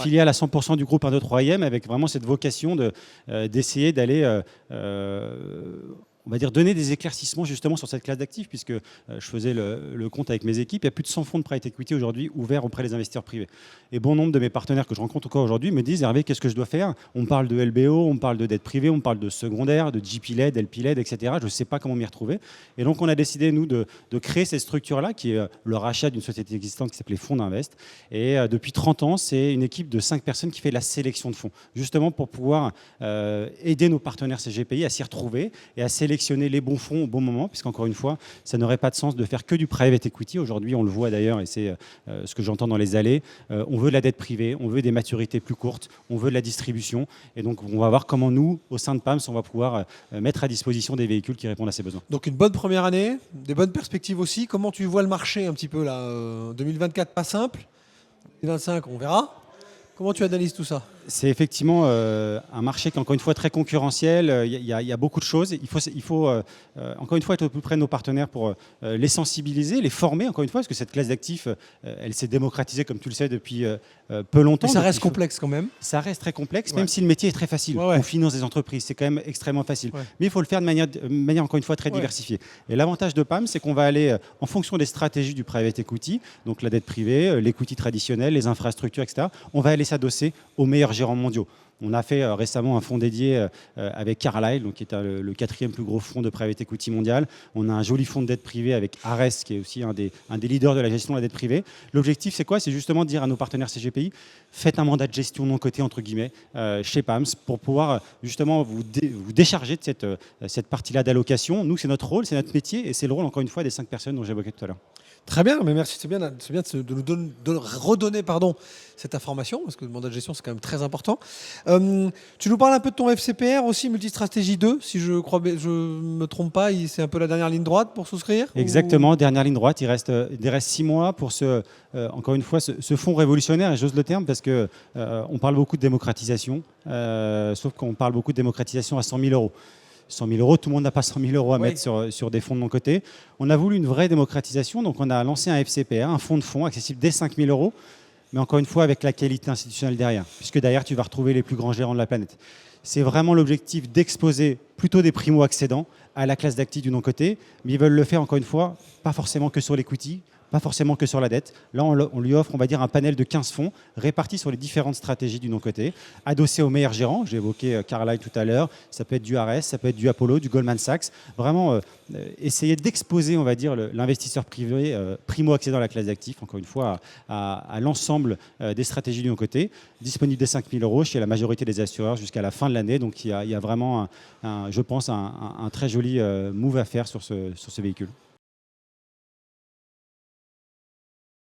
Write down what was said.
filiale à 100% du groupe 1, 2, 3e avec vraiment cette vocation d'essayer d'aller on va dire donner des éclaircissements justement sur cette classe d'actifs, puisque je faisais le compte avec mes équipes. Il y a plus de 100 fonds de private equity aujourd'hui ouverts auprès des investisseurs privés. Et bon nombre de mes partenaires que je rencontre encore aujourd'hui me disent: Hervé, qu'est-ce que je dois faire? On parle de LBO, on parle de dette privée, on parle de secondaire, de GP-led, LP-led, etc. Je ne sais pas comment m'y retrouver. Et donc on a décidé, nous, de créer cette structure-là, qui est le rachat d'une société existante qui s'appelait Fonds d'Invest. Et depuis 30 ans, c'est une équipe de 5 personnes qui fait la sélection de fonds, justement pour pouvoir aider nos partenaires CGPI à s'y retrouver et à sélectionner les bons fonds au bon moment, puisqu'encore une fois, ça n'aurait pas de sens de faire que du private equity. Aujourd'hui, on le voit d'ailleurs, et c'est ce que j'entends dans les allées, on veut de la dette privée, on veut des maturités plus courtes, on veut de la distribution. Et donc, on va voir comment nous, au sein de PAMS, on va pouvoir mettre à disposition des véhicules qui répondent à ces besoins. Donc, une bonne première année, des bonnes perspectives aussi. Comment tu vois le marché un petit peu là 2024, pas simple. 2025, on verra. Comment tu analyses tout ça? C'est effectivement un marché qui est encore une fois très concurrentiel. Il y a beaucoup de choses. Il faut encore une fois être au plus près de nos partenaires pour les sensibiliser, les former, encore une fois, parce que cette classe d'actifs, elle s'est démocratisée, comme tu le sais, depuis peu longtemps. Mais ça reste complexe quand même. Ça reste très complexe, même si le métier est très facile. On finance des entreprises, c'est quand même extrêmement facile. Mais il faut le faire de manière encore une fois, très diversifiée. Et l'avantage de PAM, c'est qu'on va aller en fonction des stratégies du private equity, donc la dette privée, l'equity traditionnel, les infrastructures, etc. On va aller s'adosser aux meilleurs gérants mondiaux. On a fait récemment un fonds dédié avec Carlyle, donc qui est le 4e plus gros fonds de private equity mondial. On a un joli fonds de dette privée avec Ares, qui est aussi un des leaders de la gestion de la dette privée. L'objectif, c'est quoi? C'est justement de dire à nos partenaires CGPI, faites un mandat de gestion non coté, entre guillemets, chez PAMS, pour pouvoir justement vous décharger de cette partie-là d'allocation. Nous, c'est notre rôle, c'est notre métier, et c'est le rôle, encore une fois, des 5 personnes dont j'évoquais tout à l'heure. Très bien, mais merci. C'est bien de nous redonner cette information, parce que le mandat de gestion, c'est quand même très important. Tu nous parles un peu de ton FCPR aussi, Multistratégie 2, si je me trompe pas, c'est un peu la dernière ligne droite pour souscrire? Exactement, dernière ligne droite. Il reste 6 mois pour encore une fois, ce fonds révolutionnaire, et j'ose le terme parce qu'on parle beaucoup de démocratisation, sauf qu'on parle beaucoup de démocratisation à 100 000 euros. 100 000 euros, tout le monde n'a pas 100 000 euros à mettre sur des fonds de mon côté. On a voulu une vraie démocratisation, donc on a lancé un FCPR, un fonds de fonds accessible dès 5 000 euros, mais encore une fois avec la qualité institutionnelle derrière, puisque derrière tu vas retrouver les plus grands gérants de la planète. C'est vraiment l'objectif d'exposer plutôt des primo-accédants à la classe d'actifs du non-coté, mais ils veulent le faire encore une fois, pas forcément que sur l'equity, pas forcément que sur la dette. Là, on lui offre, on va dire, un panel de 15 fonds répartis sur les différentes stratégies du non-coté, adossés aux meilleurs gérants. J'ai évoqué Carlyle tout à l'heure. Ça peut être du Ares, ça peut être du Apollo, du Goldman Sachs. Vraiment, essayer d'exposer, on va dire, l'investisseur privé primo-accédant à la classe d'actifs, encore une fois, à l'ensemble des stratégies du non-coté, disponible dès 5 000 euros chez la majorité des assureurs jusqu'à la fin de l'année. Donc, il y a vraiment, je pense, un très joli move à faire sur ce véhicule.